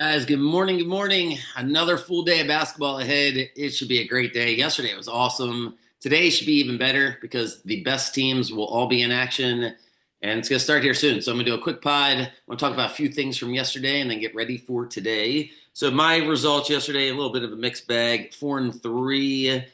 Guys, good morning. Good morning. Another full day of basketball ahead. It should be a great day. Yesterday was awesome. Today should be even better because the best teams will all be in action, and it's going to start here soon. So I'm going to do a quick pod. I want to talk about a few things from yesterday and then get ready for today. So my results yesterday, a little bit of a mixed bag, 4-3.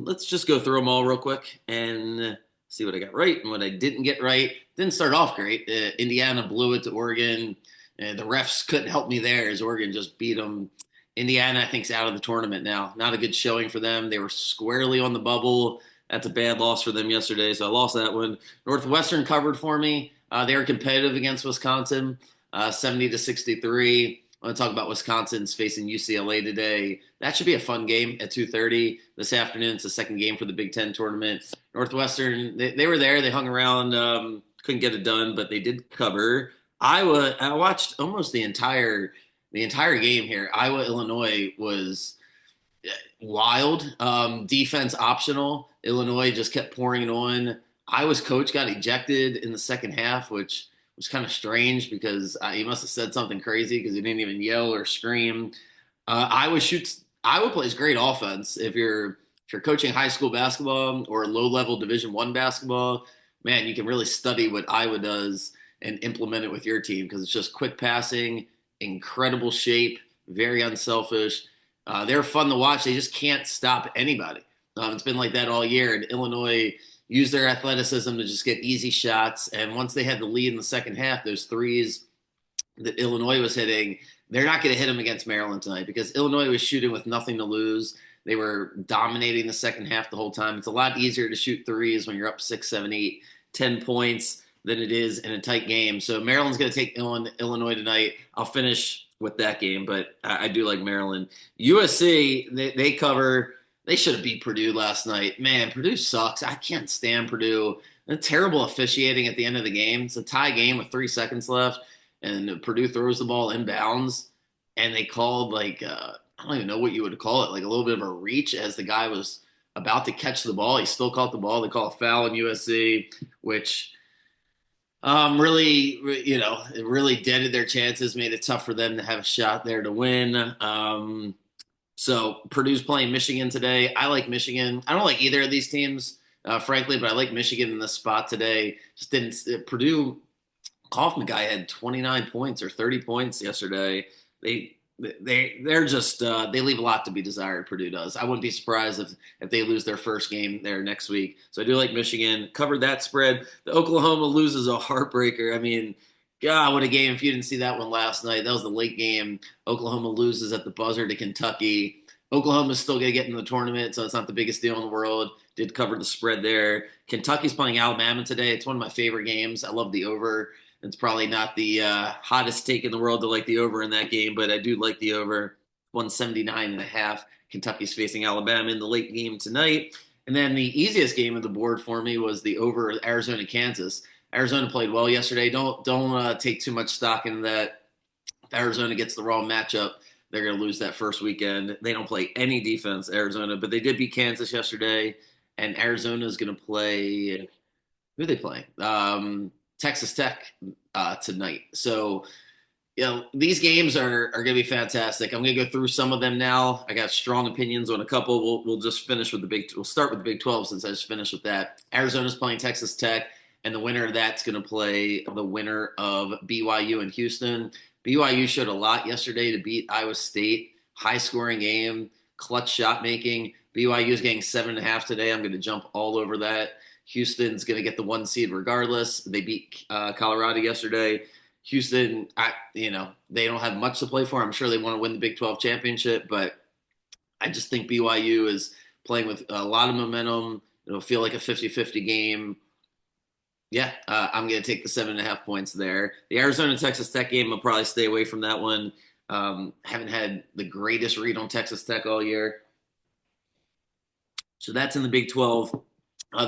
Let's just go through them all real quick and see what I got right and what I didn't get right. Didn't start off great. Indiana blew it to Oregon. The refs couldn't help me there as Oregon just beat them. Indiana, I think, is out of the tournament now. Not a good showing for them. They were squarely on the bubble. That's a bad loss for them yesterday, so I lost that one. Northwestern covered for me. They were competitive against Wisconsin, 70-63. I want to talk about Wisconsin's facing UCLA today. That should be a fun game at 2:30 this afternoon. It's the second game for the Big Ten tournament. Northwestern, they were there. They hung around, couldn't get it done, but they did cover. I watched almost the entire game here. Iowa Illinois was wild. Defense optional. Illinois just kept pouring it on. Iowa's coach got ejected in the second half, which was kind of strange because he must have said something crazy because he didn't even yell or scream. Iowa shoots. Iowa plays great offense. If you're coaching high school basketball or low level Division I basketball, man, you can really study what Iowa does and implement it with your team because it's just quick passing, incredible shape, very unselfish. They're fun to watch. They just can't stop anybody. It's been like that all year. And Illinois used their athleticism to just get easy shots. And once they had the lead in the second half, those threes that Illinois was hitting, they're not going to hit them against Maryland tonight because Illinois was shooting with nothing to lose. They were dominating the second half the whole time. It's a lot easier to shoot threes when you're up 6, 7, 8, 10 points than it is in a tight game. So Maryland's going to take on Illinois tonight. I'll finish with that game, but I do like Maryland. USC, they cover. They should have beat Purdue last night. Man, Purdue sucks. I can't stand Purdue. And terrible officiating at the end of the game. It's a tie game with 3 seconds left, and Purdue throws the ball inbounds, and they called I don't even know what you would call it, like a little bit of a reach as the guy was about to catch the ball. He still caught the ball. They call a foul in USC, which really, it really dented their chances, made it tough for them to have a shot there to win. So Purdue's playing Michigan today. I like Michigan. I don't like either of these teams, frankly, but I like Michigan in this spot today. Just didn't Purdue. Kaufman guy had 29 points or 30 points yesterday. They're just they leave a lot to be desired. Purdue does. I wouldn't be surprised if they lose their first game there next week. So I do like Michigan. Covered that spread. The Oklahoma loses a heartbreaker. I mean, God, what a game! If you didn't see that one last night, that was the late game. Oklahoma loses at the buzzer to Kentucky. Oklahoma's still going to get in the tournament, so it's not the biggest deal in the world. Did cover the spread there. Kentucky's playing Alabama today. It's one of my favorite games. I love the over. It's probably not the hottest take in the world to like the over in that game, but I do like the over. 179 and a half. Kentucky's facing Alabama in the late game tonight. And then the easiest game of the board for me was the over Arizona Kansas. Arizona played well yesterday. Don't take too much stock in that. If Arizona gets the wrong matchup, they're going to lose that first weekend. They don't play any defense, Arizona, but they did beat Kansas yesterday. And Arizona is going to play. Who are they playing? Texas Tech tonight. So, these games are going to be fantastic. I'm going to go through some of them now. I got strong opinions on a couple. We'll just finish with We'll start with the Big 12 since I just finished with that. Arizona's playing Texas Tech, and the winner of that's going to play the winner of BYU and Houston. BYU showed a lot yesterday to beat Iowa State. High scoring game, clutch shot making. BYU is getting 7.5 today. I'm going to jump all over that. Houston's going to get the 1 seed regardless. They beat Colorado yesterday. Houston, they don't have much to play for. I'm sure they want to win the Big 12 championship, but I just think BYU is playing with a lot of momentum. It'll feel like a 50-50 game. Yeah, I'm going to take the 7.5 points there. The Arizona-Texas Tech game, I'll probably stay away from that one. Haven't had the greatest read on Texas Tech all year. So that's in the Big 12.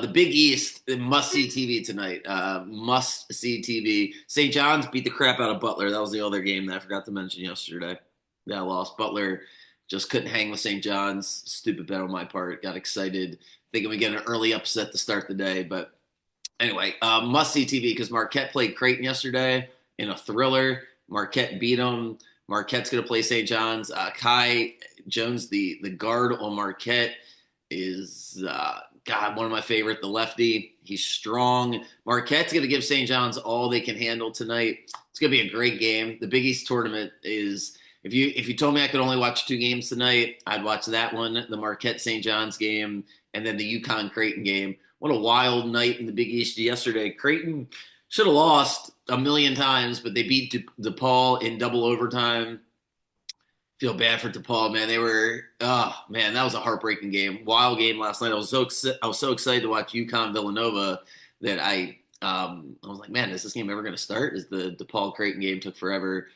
The Big East, must-see TV tonight. Must-see TV. St. John's beat the crap out of Butler. That was the other game that I forgot to mention yesterday. Yeah, I lost. Butler just couldn't hang with St. John's. Stupid bet on my part. Got excited. Thinking we get an early upset to start the day. But anyway, must-see TV because Marquette played Creighton yesterday in a thriller. Marquette beat them. Marquette's going to play St. John's. Kai Jones, the guard on Marquette, is God, one of my favorite. The lefty, he's strong. Marquette's going to give St. John's all they can handle tonight. It's going to be a great game. The Big East tournament is. If you told me I could only watch two games tonight, I'd watch that one, the Marquette St. John's game, and then the UConn Creighton game. What a wild night in the Big East yesterday. Creighton should have lost a million times, but they beat DePaul in double overtime. Feel bad for DePaul, man. Oh man, that was a heartbreaking game. Wild game last night. I was so excited to watch UConn Villanova that I was like, man, is this game ever going to start? Is the DePaul Creighton game took forever?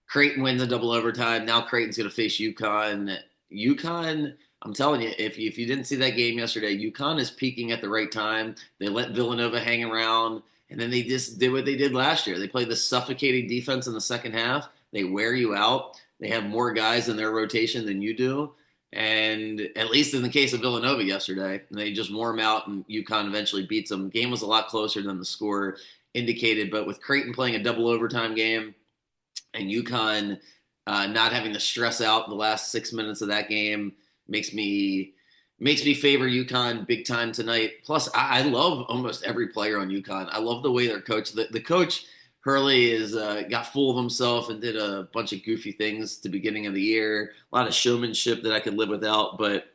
Creighton wins a double overtime. Now Creighton's going to face UConn. UConn, I'm telling you, if you didn't see that game yesterday, UConn is peaking at the right time. They let Villanova hang around, and then they just did what they did last year. They played the suffocating defense in the second half. They wear you out. They have more guys in their rotation than you do. And at least in the case of Villanova yesterday, they just wore them out, and UConn eventually beats them. Game was a lot closer than the score indicated, but with Creighton playing a double overtime game and UConn not having to stress out the last 6 minutes of that game makes me favor UConn big time tonight. Plus, I love almost every player on UConn. I love the way they're coached. The coach Hurley is got full of himself and did a bunch of goofy things at the beginning of the year. A lot of showmanship that I could live without, but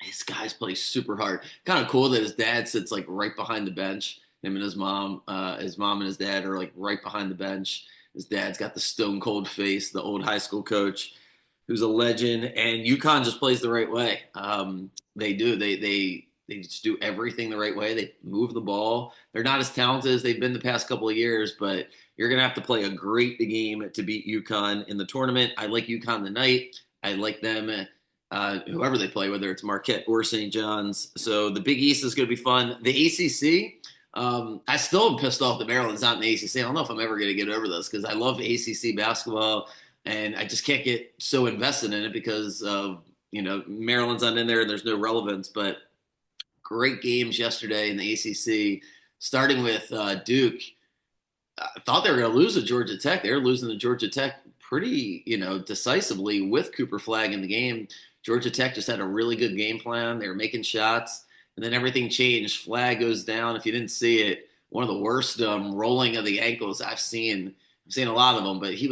his guys play super hard. Kind of cool that his dad sits like right behind the bench. Him and his mom and his dad are like right behind the bench. His dad's got the stone cold face, the old high school coach who's a legend, and UConn just plays the right way. They do. They just do everything the right way. They move the ball. They're not as talented as they've been the past couple of years, but you're going to have to play a great game to beat UConn in the tournament. I like UConn tonight. I like them, whoever they play, whether it's Marquette or St. John's. So the Big East is going to be fun. The ACC, I still am pissed off that Maryland's not in the ACC. I don't know if I'm ever going to get over this because I love ACC basketball, and I just can't get so invested in it because of, Maryland's not in there and there's no relevance. But great games yesterday in the ACC, starting with Duke. I thought they were going to lose to Georgia Tech. They were losing to Georgia Tech pretty, decisively with Cooper Flagg in the game. Georgia Tech just had a really good game plan. They were making shots, and then everything changed. Flagg goes down. If you didn't see it, one of the worst rolling of the ankles I've seen. I've seen a lot of them, but he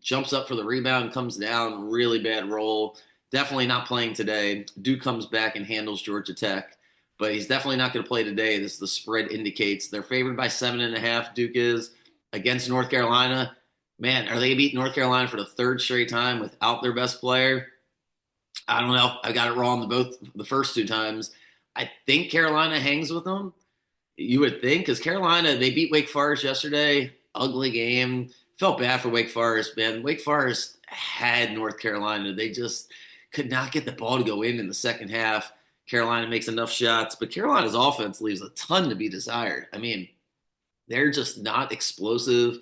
jumps up for the rebound, comes down, really bad roll. Definitely not playing today. Duke comes back and handles Georgia Tech, but he's definitely not going to play today. This the spread indicates. They're favored by 7.5. Duke is against North Carolina. Man, are they going to beat North Carolina for the third straight time without their best player? I don't know. I got it wrong the first two times. I think Carolina hangs with them. You would think, because Carolina, they beat Wake Forest yesterday. Ugly game. Felt bad for Wake Forest, man. Wake Forest had North Carolina. They just could not get the ball to go in the second half. Carolina makes enough shots, but Carolina's offense leaves a ton to be desired. I mean, they're just not explosive.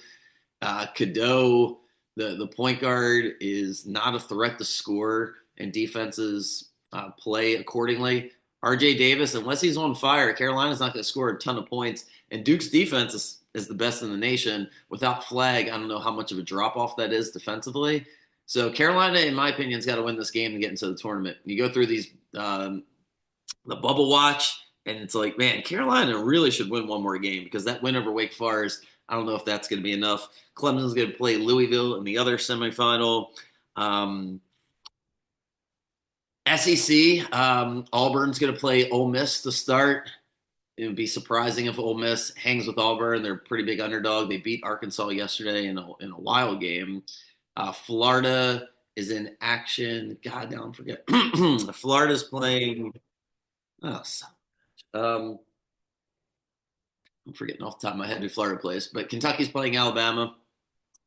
Cadeau, the point guard, is not a threat to score, and defenses play accordingly. RJ Davis, unless he's on fire, Carolina's not going to score a ton of points. And Duke's defense is the best in the nation. Without Flagg, I don't know how much of a drop-off that is defensively. So Carolina, in my opinion, has got to win this game to get into the tournament. You go through these the bubble watch, and it's like, man, Carolina really should win one more game because that win over Wake Forest, I don't know if that's going to be enough. Clemson's going to play Louisville in the other semifinal. SEC, Auburn's going to play Ole Miss to start. It would be surprising if Ole Miss hangs with Auburn. They're a pretty big underdog. They beat Arkansas yesterday in a wild game. Florida is in action. God, now I'm forgetting. Florida's playing. Oh, I'm forgetting off the top of my head who Florida plays, but Kentucky's playing Alabama.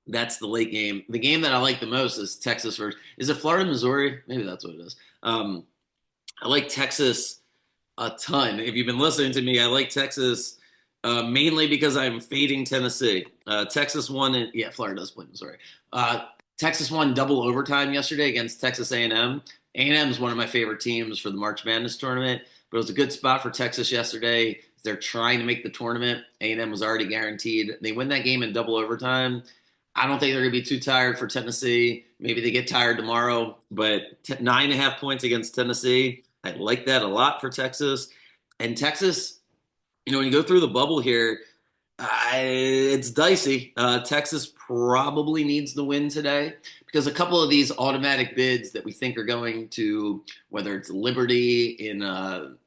That's the late game. The game that I like the most is Texas versus. Is it Florida, Missouri? Maybe that's what it is. I like Texas a ton. If you've been listening to me, I like Texas mainly because I'm fading Tennessee. Texas won, Florida does play Missouri. Texas won double overtime yesterday against Texas A&M. A&M is one of my favorite teams for the March Madness tournament, but it was a good spot for Texas yesterday. They're trying to make the tournament. A&M was already guaranteed. They win that game in double overtime. I don't think they're going to be too tired for Tennessee. Maybe they get tired tomorrow, but 9.5 points against Tennessee. I like that a lot for Texas. And Texas, when you go through the bubble here, it's dicey. Texas probably needs the win today because a couple of these automatic bids that we think are going to, whether it's Liberty in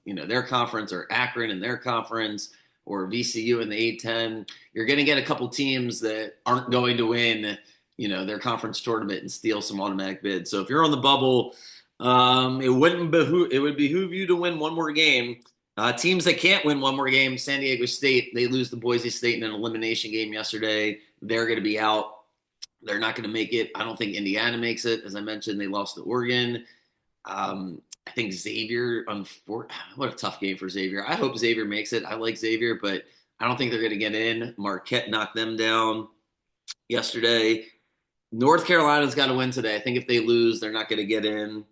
their conference or Akron in their conference or VCU in the A10, you're going to get a couple teams that aren't going to win, their conference tournament and steal some automatic bids. So if you're on the bubble, it would behoove you to win one more game. Teams that can't win one more game, San Diego State, they lose to Boise State in an elimination game yesterday. They're going to be out. They're not going to make it. I don't think Indiana makes it. As I mentioned, they lost to Oregon. I think Xavier, what a tough game for Xavier. I hope Xavier makes it. I like Xavier, but I don't think they're going to get in. Marquette knocked them down yesterday. North Carolina's got to win today. I think if they lose, they're not going to get in.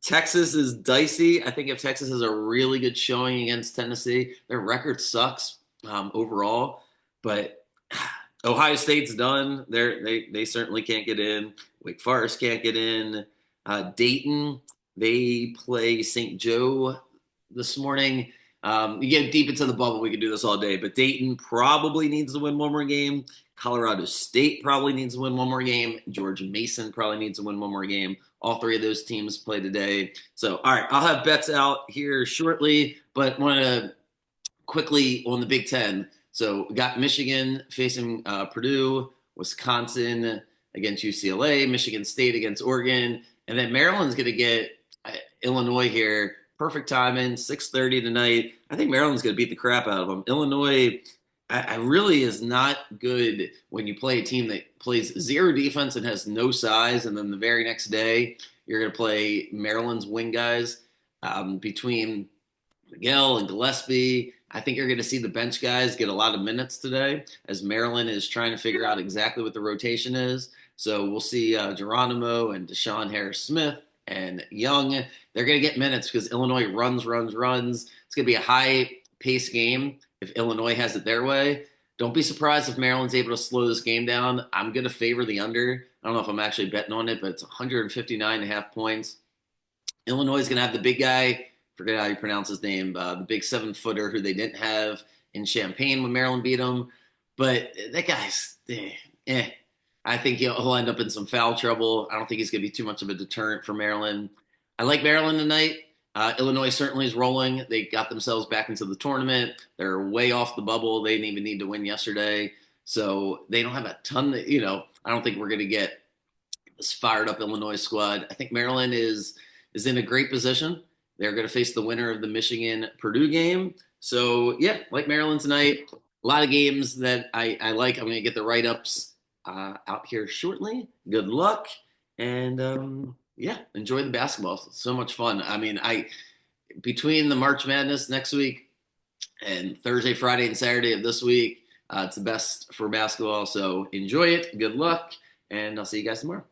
Texas is dicey. I think if Texas has a really good showing against Tennessee, their record sucks overall, but Ohio State's done. They certainly can't get in. Wake Forest can't get in. Dayton, they play St. Joe this morning. You get deep into the bubble, we could do this all day, but Dayton probably needs to win one more game. Colorado State probably needs to win one more game. George Mason probably needs to win one more game. All three of those teams play today. So, all right, I'll have bets out here shortly, but want to quickly on the Big Ten. So we got Michigan facing Purdue, Wisconsin against UCLA, Michigan State against Oregon, and then Maryland's going to get Illinois here. Perfect timing, 6:30 tonight. I think Maryland's going to beat the crap out of them. Illinois, I really is not good when you play a team that plays zero defense and has no size, and then the very next day you're going to play Maryland's wing guys between Miguel and Gillespie. I think you're going to see the bench guys get a lot of minutes today as Maryland is trying to figure out exactly what the rotation is. So we'll see Geronimo and Deshaun Harris-Smith and Young. They're going to get minutes because Illinois runs. It's going to be a high-paced game if Illinois has it their way. Don't be surprised if Maryland's able to slow this game down. I'm going to favor the under. I don't know if I'm actually betting on it, but it's 159.5 points. Illinois is going to have the big guy, forget how you pronounce his name, the big 7-footer who they didn't have in Champaign when Maryland beat him. But that guy's, I think he'll end up in some foul trouble. I don't think he's going to be too much of a deterrent for Maryland. I like Maryland tonight. Illinois certainly is rolling. They got themselves back into the tournament. They're way off the bubble. They didn't even need to win yesterday. So they don't have a ton that, I don't think we're going to get this fired up Illinois squad. I think Maryland is in a great position. They're going to face the winner of the Michigan-Purdue game. So, yeah, like Maryland tonight. A lot of games that I like. I'm going to get the write-ups out here shortly. Good luck. And, enjoy the basketball. It's so much fun. I mean, between the March Madness next week and Thursday, Friday, and Saturday of this week, it's the best for basketball. So enjoy it. Good luck. And I'll see you guys tomorrow.